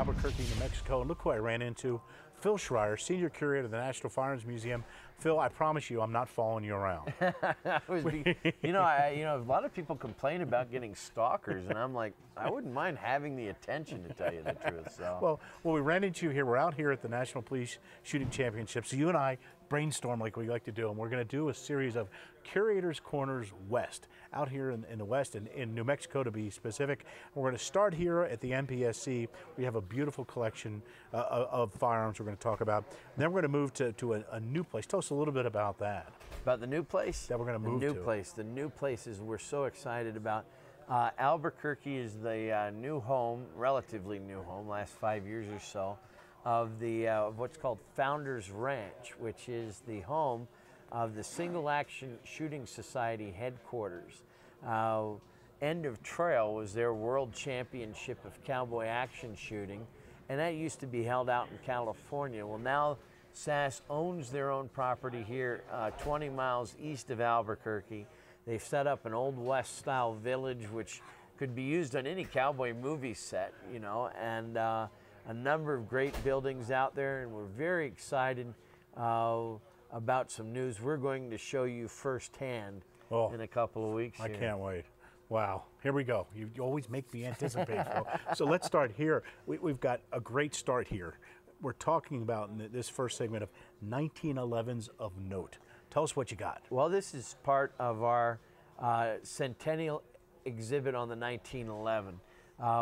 Albuquerque, New Mexico, and look who I ran into. Phil Schreier, Senior Curator of the National Firearms Museum. Phil, I promise you, I'm not following you around. You know, a lot of people complain about getting stalkers, and I'm like, I wouldn't mind having the attention, to tell you the truth. So. Well, we ran into you here. We're out here at the National Police Shooting Championships. So you and I brainstorm like we like to do, and we're going to do a series of Curators Corners West, out here in the West, in New Mexico to be specific. We're going to start here at the NPSC. We have a beautiful collection of firearms we're going to talk about. And then we're going to move to a new place. Tell us a little bit about that. About the new place? That we're going to move to. The new place is we're so excited about. Albuquerque is the new home, relatively new home, last 5 years or so, of what's called Founders Ranch, which is the home of the Single Action Shooting Society headquarters. End of Trail was their world championship of cowboy action shooting, and that used to be held out in California. Well, now SAS owns their own property here 20 miles east of Albuquerque. They've set up an Old West style village which could be used on any cowboy movie set, you know, and a number of great buildings out there, and we're very excited about some news we're going to show you firsthand in a couple of weeks. I can't wait. Wow, here we go. You always make me anticipate, Phil. So let's start here. We've got a great start here. We're talking about in this first segment of 1911s of note. Tell us what you got. Well, this is part of our centennial exhibit on the 1911.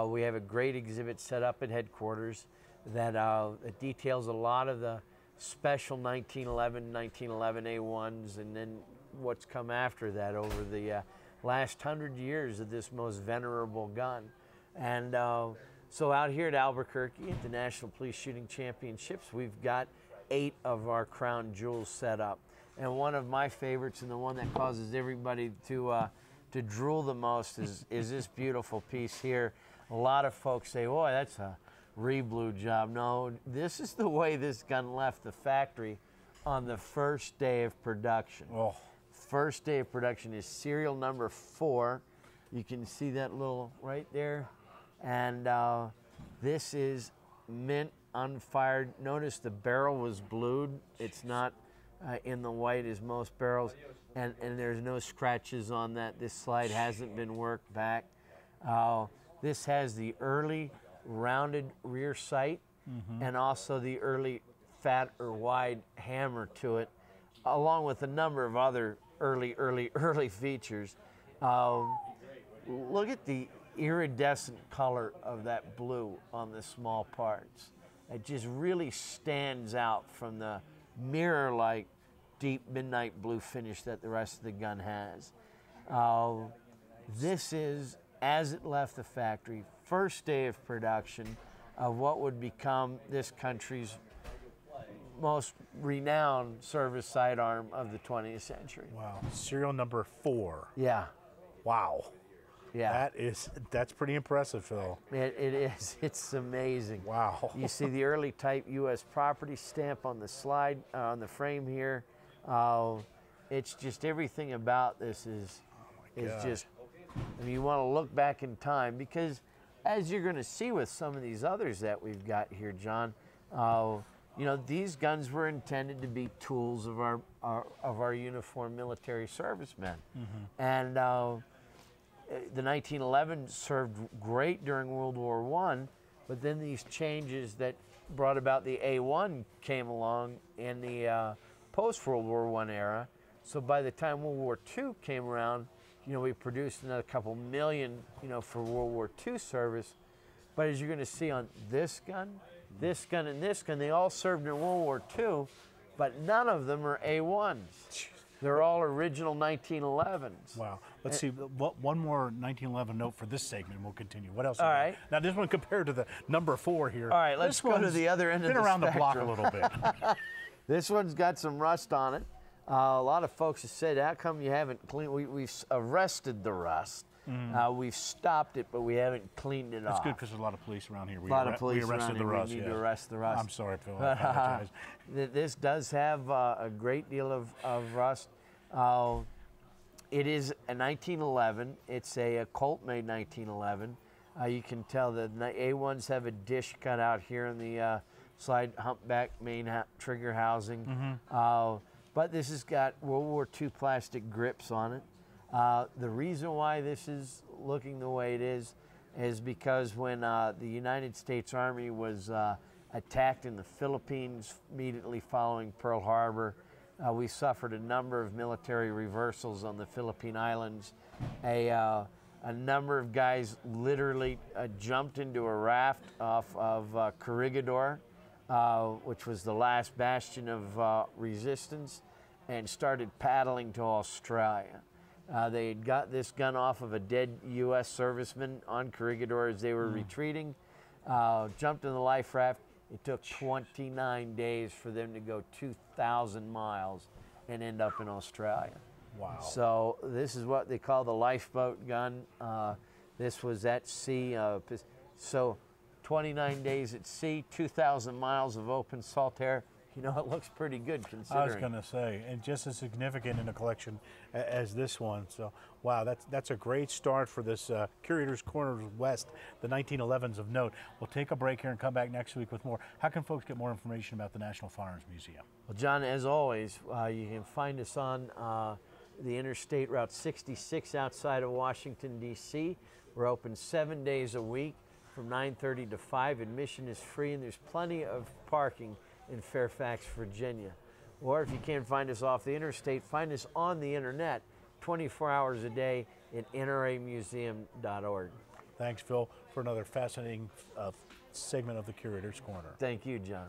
We have a great exhibit set up at headquarters that details a lot of the special 1911 A1s, and then what's come after that over the last 100 years of this most venerable gun. And so out here at Albuquerque at the National Police Shooting Championships, we've got 8 of our crown jewels set up. And one of my favorites, and the one that causes everybody to drool the most, is this beautiful piece here. A lot of folks say, "Boy, that's a re-blue job." No, this is the way this gun left the factory on the first day of production. Oh. First day of production is serial number 4. You can see that little right there. And this is mint unfired. Notice the barrel was blued. It's not in the white as most barrels, and there's no scratches on that. This slide hasn't been worked back. This has the early rounded rear sight, and also the early fat or wide hammer to it, along with a number of other early features. Look at the iridescent color of that blue on the small parts. It just really stands out from the mirror-like deep midnight blue finish that the rest of the gun has. This is, as it left the factory, first day of production of what would become this country's most renowned service sidearm of the 20th century. Wow, serial number 4. Yeah. Wow. Yeah. That's pretty impressive, Phil. It is. It's amazing. Wow. You see the early type U.S. property stamp on the slide, on the frame here. It's just everything about this is just, I mean, you want to look back in time, because as you're going to see with some of these others that we've got here, John, you know, these guns were intended to be tools of our uniformed military servicemen. And the 1911 served great during World War I, but then these changes that brought about the A1 came along in the post-World War I era. So by the time World War II came around, you know, we produced another couple million, you know, for World War II service. But as you're going to see on this gun, and this gun, they all served in World War II, but none of them are A1s. They're all original 1911s. Wow. Let's see, one more 1911 note for this segment, and we'll continue. What else? All right. Now, this one compared to the number 4 here. All right, let's go to the other end of the spectrum. Been around the block a little bit. This one's got some rust on it. A lot of folks have said, how come you haven't cleaned? We've arrested the rust. We've stopped it, but we haven't cleaned it off. That's good, because there's a lot of police around here. We arrested the rust. We need to arrest the rust. I'm sorry, Phil. I apologize. This does have a great deal of rust. It is a 1911. It's a Colt made 1911. You can tell the A1s have a dish cut out here in the slide humpback main trigger housing. But this has got World War II plastic grips on it. The reason why this is looking the way it is because when the United States Army was attacked in the Philippines immediately following Pearl Harbor, we suffered a number of military reversals on the Philippine Islands. A number of guys literally jumped into a raft off of Curator, which was the last bastion of resistance, and started paddling to Australia. They had got this gun off of a dead U.S. serviceman on Curator as they were retreating, jumped in the life raft. It took 29 days for them to go 2,000 miles and end up in Australia. Wow. So this is what they call the lifeboat gun. This was at sea. So 29 days at sea, 2,000 miles of open salt air. You know, it looks pretty good considering. I was going to say, and just as significant in a collection as this one. So, wow, that's a great start for this Curator's Corners West, the 1911s of note. We'll take a break here and come back next week with more. How can folks get more information about the National Firearms Museum? Well, John, as always, you can find us on the Interstate Route 66 outside of Washington, D.C. We're open 7 days a week from 9:30 to 5. Admission is free, and there's plenty of parking in Fairfax, Virginia. Or if you can't find us off the interstate, find us on the internet 24 hours a day at nramuseum.org. Thanks, Phil, for another fascinating segment of the Curator's Corner. Thank you, John.